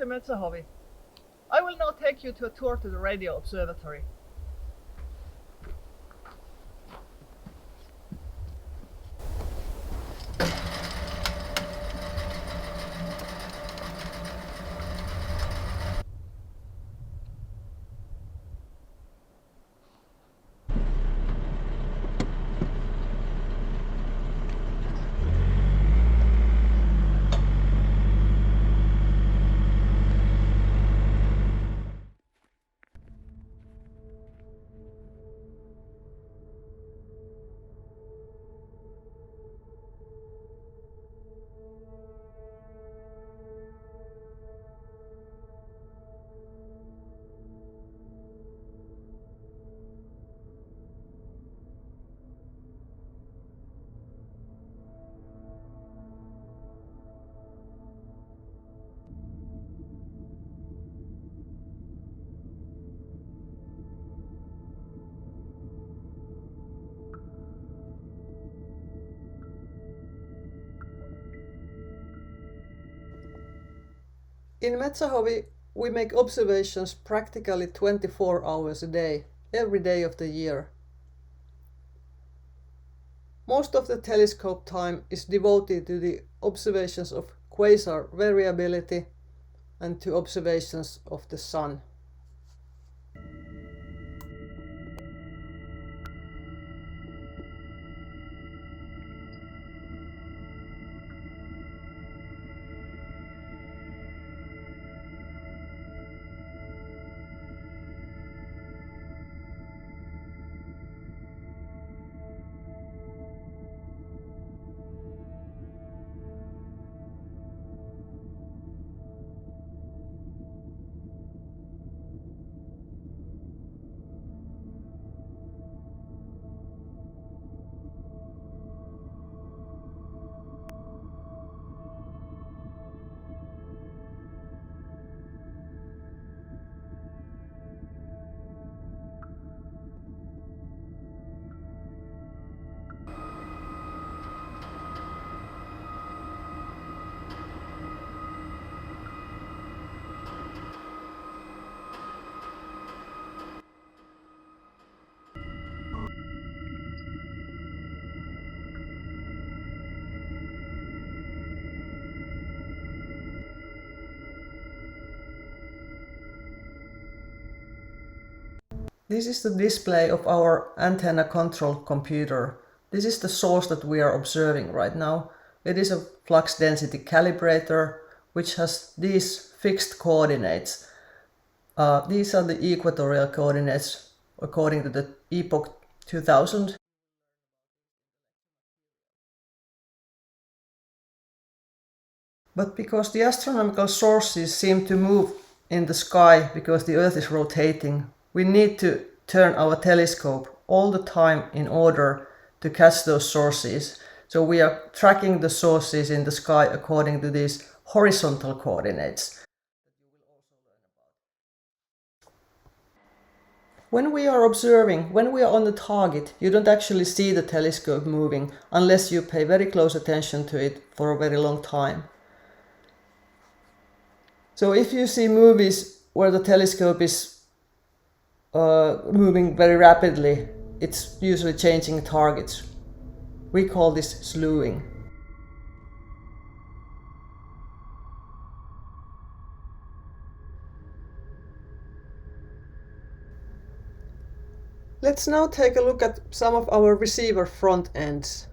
Metsähovi. I will now take you to a tour to the radio observatory. In Metsähovi, we make observations practically 24 hours a day, every day of the year. Most of the telescope time is devoted to the observations of quasar variability and to observations of the Sun. This is the display of our antenna control computer. This is the source that we are observing right now. It is a flux density calibrator which has these fixed coordinates. These are the equatorial coordinates according to the epoch 2000. But because the astronomical sources seem to move in the sky because the Earth is rotating, we need to turn our telescope all the time in order to catch those sources. So we are tracking the sources in the sky according to these horizontal coordinates. When we are observing, when we are on the target, you don't actually see the telescope moving unless you pay very close attention to it for a very long time. So if you see movies where the telescope is moving very rapidly, it's usually changing targets. We call this slewing. Let's now take a look at some of our receiver front ends.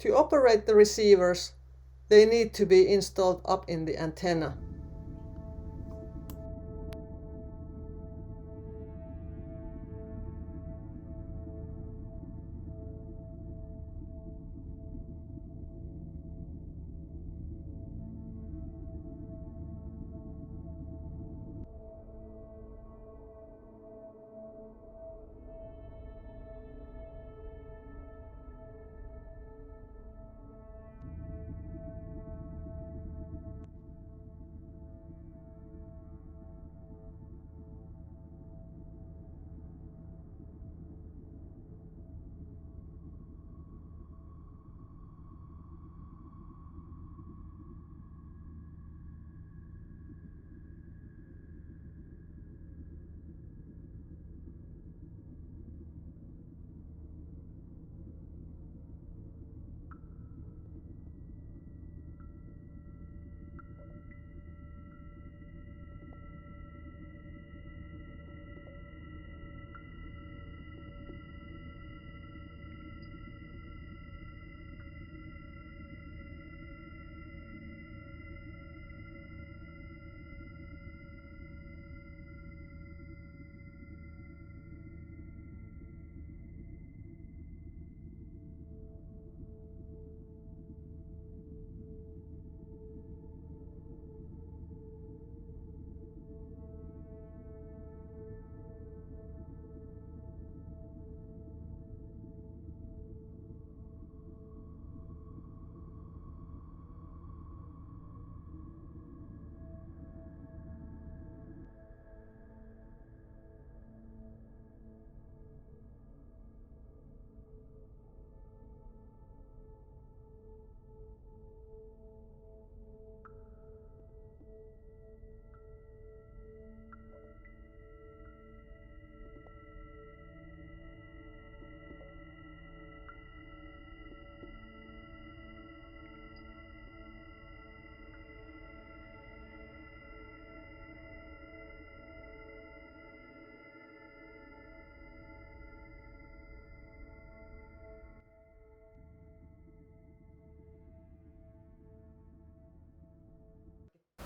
To operate the receivers, they need to be installed up in the antenna.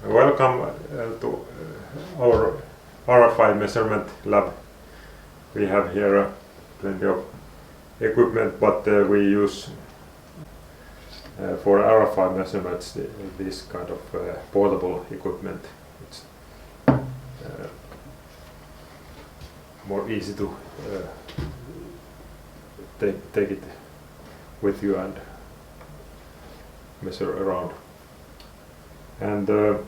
Welcome to our RFI measurement lab. We have here plenty of equipment, but we use for RFI measurements this kind of portable equipment. It's more easy to take it with you and measure around. And the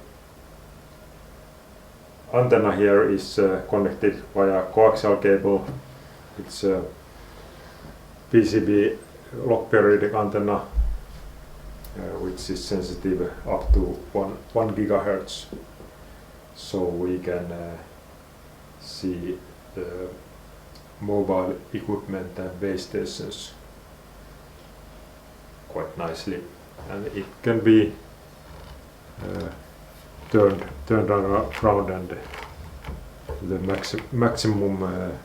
antenna here is connected via coaxial cable. It's a PCB log periodic antenna which is sensitive up to 1 gigahertz, so we can see the mobile equipment and base stations quite nicely, and it can be turned around, and the maximum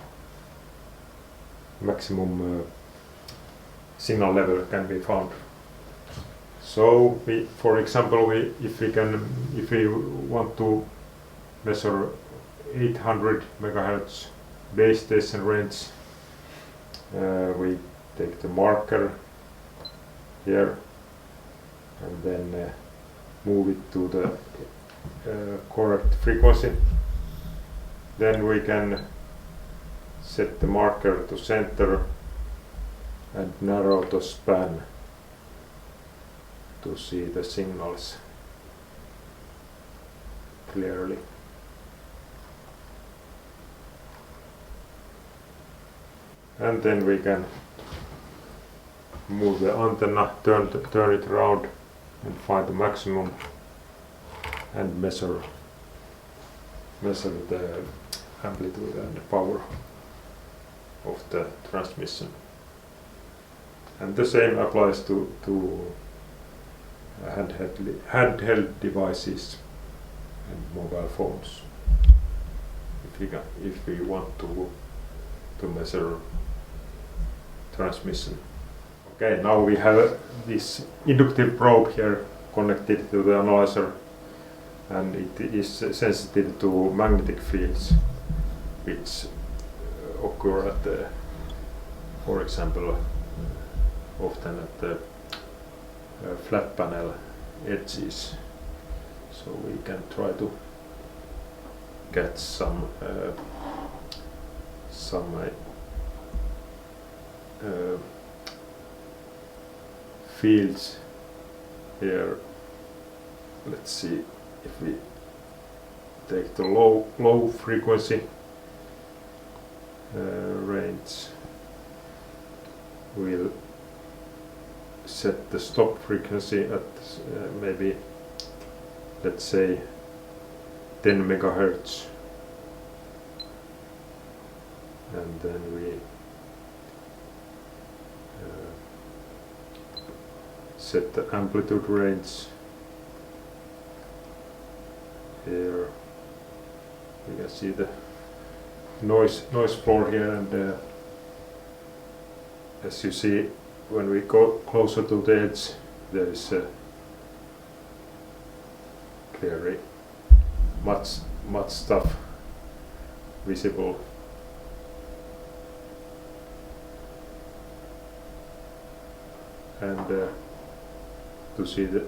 signal level can be found. So for example, if we want to measure 800 megahertz base station range, we take the marker here and then move it to the correct frequency. Then we can set the marker to center and narrow the span to see the signals clearly. And then we can move the antenna, turn it around and find the maximum and measure the amplitude and the power of the transmission. And the same applies to handheld devices and mobile phones. If we want to measure transmission. Okay, now we have this inductive probe here connected to the analyzer, and it is sensitive to magnetic fields which occur at the, for example, often at the flat panel edges. So we can try to get some fields here. Let's see if we take the low frequency range. We'll set the stop frequency at maybe, let's say, 10 megahertz, and then we set the amplitude range. Here we can see the noise floor here, and as you see, when we go closer to the edge, there is clearly much stuff visible. And to see that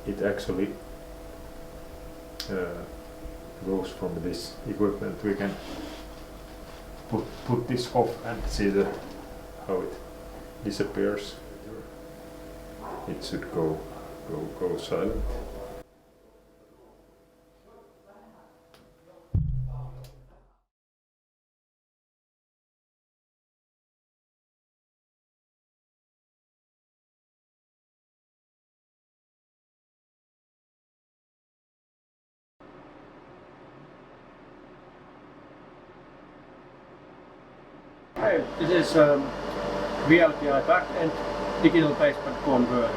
it actually goes from this equipment, we can put this off and see how it disappears. It should go silent. Hi, this is VLPI backend digital baseband converter.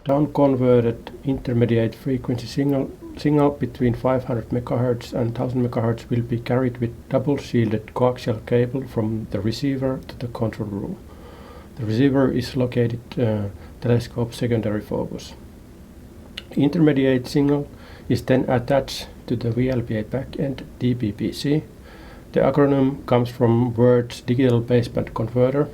Down-converted intermediate frequency signal between 500 MHz and 1000 MHz will be carried with double-shielded coaxial cable from the receiver to the control room. The receiver is located telescope secondary focus. Intermediate signal is then attached to the VLPI backend DBPC. The acronym comes from words digital baseband converter.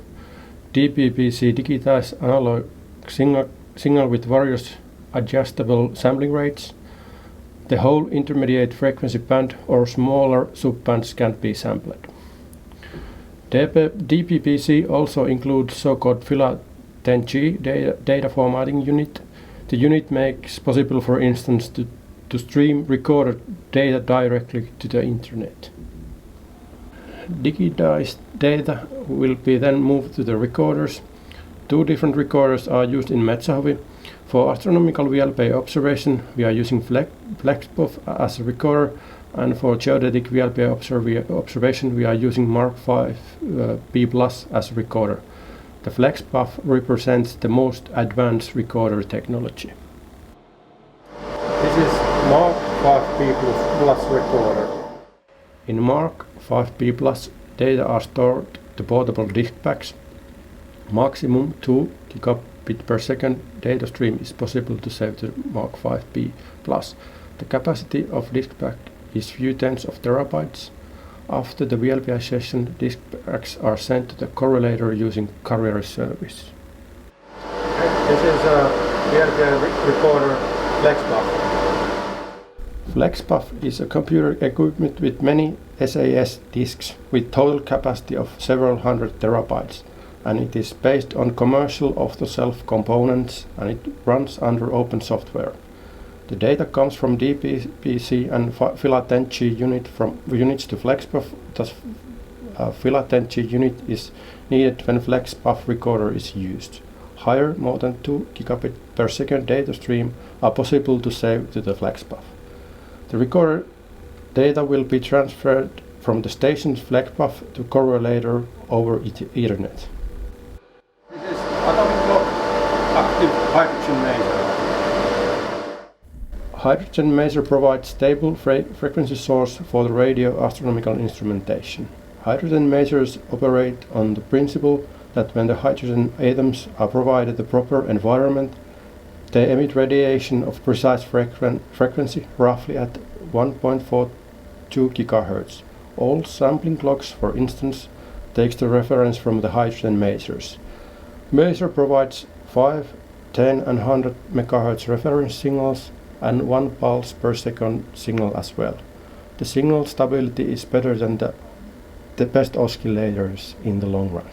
DBPC digitized analog signal with various adjustable sampling rates. The whole intermediate frequency band or smaller subbands can be sampled. DBPC also includes so-called FILA 10G data formatting unit. The unit makes possible, for instance, to stream recorded data directly to the internet. Digitized data will be then moved to the recorders. Two different recorders are used in Metsähovi. For astronomical VLPI observation, we are using FlexPOF as a recorder, and for geodetic VLPI observation, we are using Mark V B+ as a recorder. The FlexPOF represents the most advanced recorder technology. This is Mark V B+ recorder. In Mark V B+, data are stored to portable disk packs. Maximum 2 gigabit per second data stream is possible to save to Mark V B+. The capacity of disk pack is few tens of terabytes. After the VLPI session, disk packs are sent to the correlator using carrier service. This is a VLPI recorder FlexPOF. FlexPOF is a computer equipment with many SAS disks with total capacity of several hundred terabytes, and it is based on commercial off-the-shelf components, and it runs under open software. The data comes from DBPC and FILA 10G units to FlexPOF. Thus, FILA 10G unit is needed when FlexPOF recorder is used. Higher, more than 2 gigabit per second data stream are possible to save to the FlexPOF. The recorder data will be transferred from the station's FlexPOF to correlator over Ethernet. This is atomic clock active hydrogen maser. Hydrogen maser provides stable frequency source for the radio astronomical instrumentation. Hydrogen masers operate on the principle that when the hydrogen atoms are provided the proper environment, they emit radiation of precise frequency, roughly at 1.42 GHz. All sampling clocks, for instance, takes the reference from the hydrogen masers. Maser provides 5, 10 and 100 MHz reference signals and 1 pulse per second signal as well. The signal stability is better than the best oscillators in the long run.